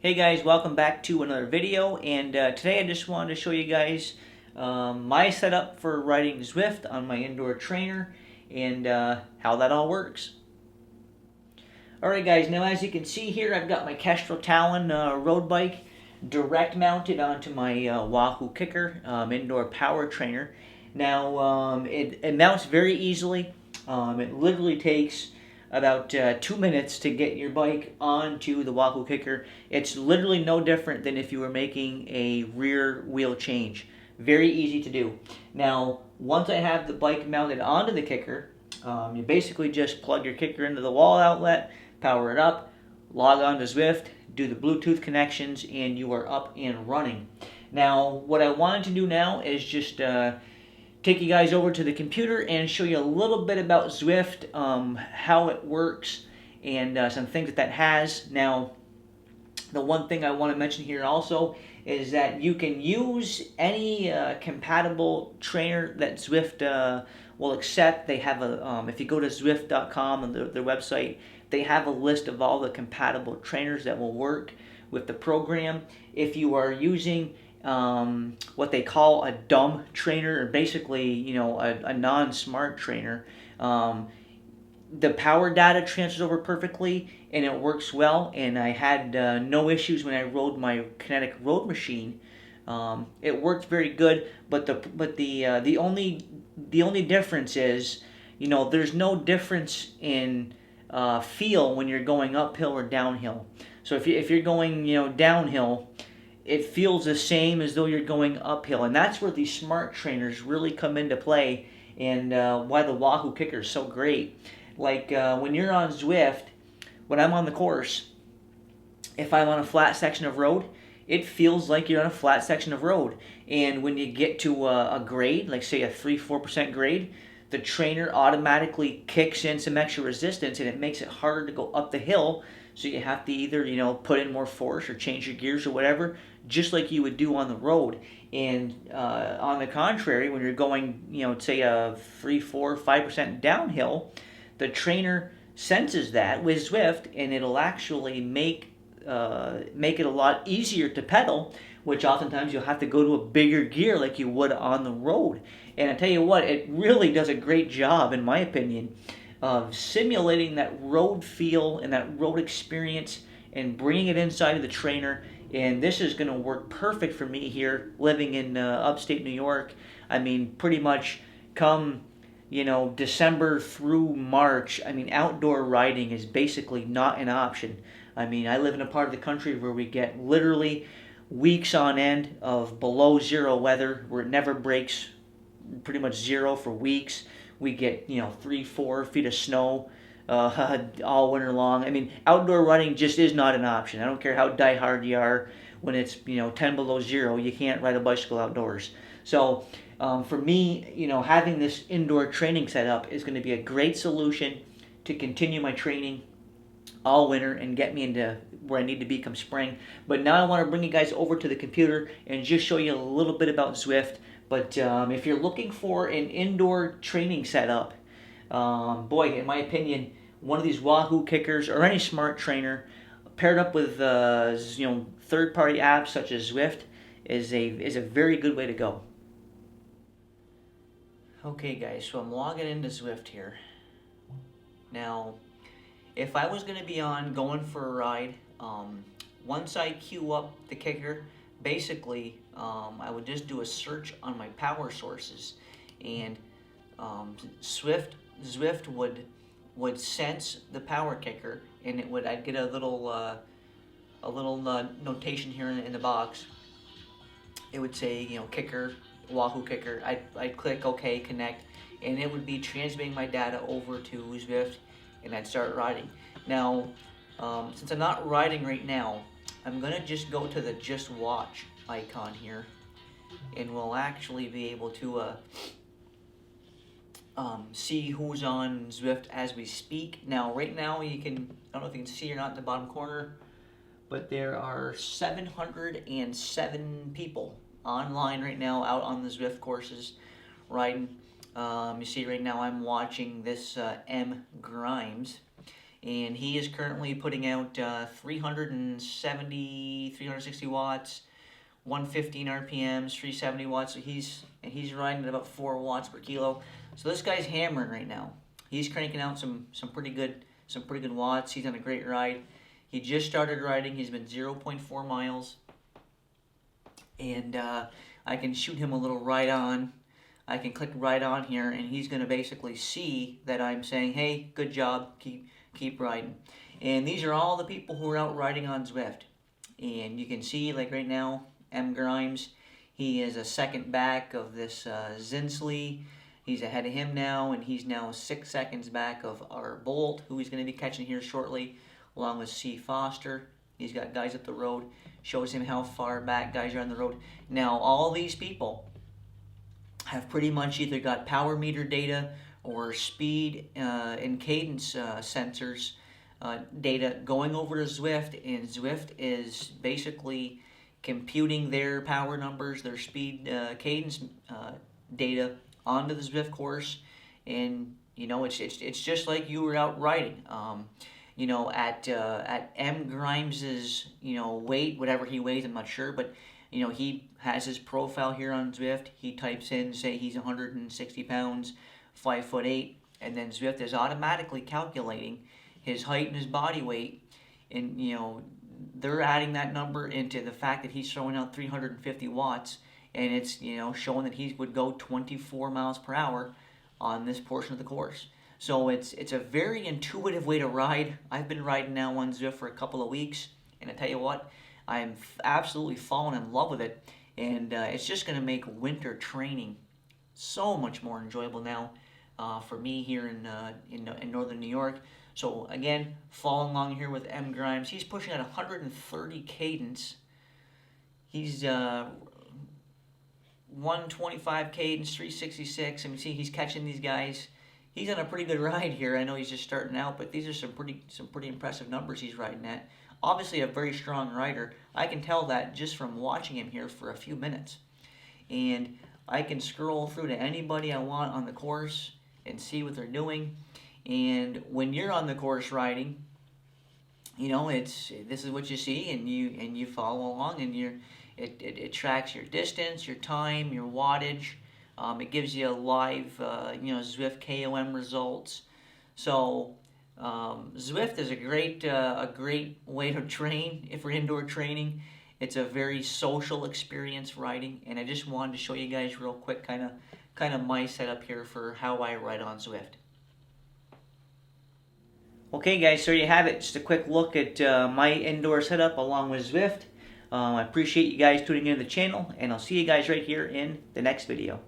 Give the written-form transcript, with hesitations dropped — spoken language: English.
Hey guys, welcome back to another video, and today I just wanted to show you guys my setup for riding Zwift on my indoor trainer and how that all works. Alright guys, now as you can see here, I've got my Kestrel Talon road bike direct mounted onto my Wahoo Kickr indoor power trainer. Now it mounts very easily. It literally takes about 2 minutes to get your bike onto the Wahoo Kickr. It's literally no different than if you were making a rear wheel change. Very easy to do. Now, once I have the bike mounted onto the Kickr, you basically just plug your Kickr into the wall outlet, power it up, log on to Zwift, do the Bluetooth connections, and you are up and running. Now, what I wanted to do now is just take you guys over to the computer and show you a little bit about Zwift, how it works, and some things that has. Now, the one thing I want to mention here also is that you can use any compatible trainer that Zwift will accept. They have a, if you go to Zwift.com and their website, they have a list of all the compatible trainers that will work with the program. If you are using what they call a dumb trainer, or basically, a non-smart trainer, the power data transfers over perfectly and it works well, and I had no issues when I rode my Kinetic road machine. It worked very good, but the only difference is, there's no difference in feel when you're going uphill or downhill. So if you're going downhill, it feels the same as though you're going uphill, and that's where these smart trainers really come into play, and why the Wahoo Kickr is so great. Like when you're on Zwift, when I'm on the course, if I'm on a flat section of road, it feels like you're on a flat section of road. And when you get to a grade, like say a 3-4% grade, the trainer automatically kicks in some extra resistance, and it makes it harder to go up the hill. So you have to either put in more force or change your gears or whatever, just like you would do on the road. And on the contrary, when you're going, say a 3-4-5% downhill, the trainer senses that with Zwift, and it'll actually make it a lot easier to pedal, which oftentimes you'll have to go to a bigger gear like you would on the road. And I tell you what, it really does a great job, in my opinion, of simulating that road feel and that road experience and bringing it inside of the trainer. And this is going to work perfect for me here, living in upstate New York. I mean, pretty much come December through March, outdoor riding is basically not an option. I mean, I live in a part of the country where we get literally weeks on end of below zero weather, where it never breaks pretty much zero for weeks. We get 3-4 feet of snow all winter long. I mean, outdoor running just is not an option. I don't care how diehard you are. When it's 10 below zero, you can't ride a bicycle outdoors. So for me, having this indoor training setup is going to be a great solution to continue my training all winter and get me into where I need to be come spring. But now I want to bring you guys over to the computer and just show you a little bit about Zwift. But if you're looking for an indoor training setup, boy, in my opinion, one of these Wahoo Kickrs or any smart trainer paired up with third-party apps such as Zwift is a very good way to go. Okay guys, so I'm logging into Zwift here. Now, if I was going to be going for a ride, once I queue up the Kickr, basically I would just do a search on my power sources, and Zwift would sense the power Kickr, and I'd get a little notation here in the box. It would say Kickr, Wahoo Kickr. I'd click OK, connect, and it would be transmitting my data over to Zwift, and I'd start riding. Now, since I'm not riding right now, I'm going to just go to the Just Watch icon here, and we'll actually be able to see who's on Zwift as we speak. Now, right now, I don't know if you can see or not in the bottom corner, but there are 707 people online right now out on the Zwift courses riding. You see right now I'm watching this M. Grimes, and he is currently putting out 360 watts, 115 RPMs, 370 watts. So he's riding at about 4 watts per kilo. So this guy's hammering right now. He's cranking out some pretty good watts. He's on a great ride. He just started riding. He's been 0.4 miles, and I can shoot him a little ride on. I can click right on here, and he's going to basically see that I'm saying, hey, good job, keep riding. And these are all the people who are out riding on Zwift. And you can see, like right now, M. Grimes, he is a second back of this Zinsley. He's ahead of him now, and he's now 6 seconds back of our Bolt, who he's going to be catching here shortly, along with C. Foster. He's got guys up the road. Shows him how far back guys are on the road. Now, all these people have pretty much either got power meter data or speed and cadence sensors data going over to Zwift, and Zwift is basically computing their power numbers, their speed cadence data onto the Zwift course. And you know, it's just like you were out riding. You know, at M. Grimes's, you know, weight, whatever he weighs, I'm not sure, but you know, he has his profile here on Zwift. He types in, say he's 160 pounds, 5'8", and then Zwift is automatically calculating his height and his body weight, and you know, they're adding that number into the fact that he's throwing out 350 watts, and it's, you know, showing that he would go 24 miles per hour on this portion of the course. So it's a very intuitive way to ride. I've been riding now on Zwift for a couple of weeks, and I tell you what, I'm absolutely falling in love with it, and it's just going to make winter training so much more enjoyable now for me here in northern New York. So again, following along here with M. Grimes, he's pushing at 130 cadence. He's 125 cadence, 366. I mean, see, he's catching these guys. He's on a pretty good ride here. I know he's just starting out, but these are some pretty impressive numbers he's riding at. Obviously a very strong rider. I can tell that just from watching him here for a few minutes. And I can scroll through to anybody I want on the course and see what they're doing. And when you're on the course riding, you know, this is what you see, and you follow along, and it tracks your distance, your time, your wattage. It gives you a live, you know, Zwift KOM results. So Zwift is a great way to train if we're indoor training. It's a very social experience riding, and I just wanted to show you guys real quick, kind of my setup here for how I ride on Zwift. Okay, guys, so there you have it. Just a quick look at my indoor setup along with Zwift. I appreciate you guys tuning into the channel, and I'll see you guys right here in the next video.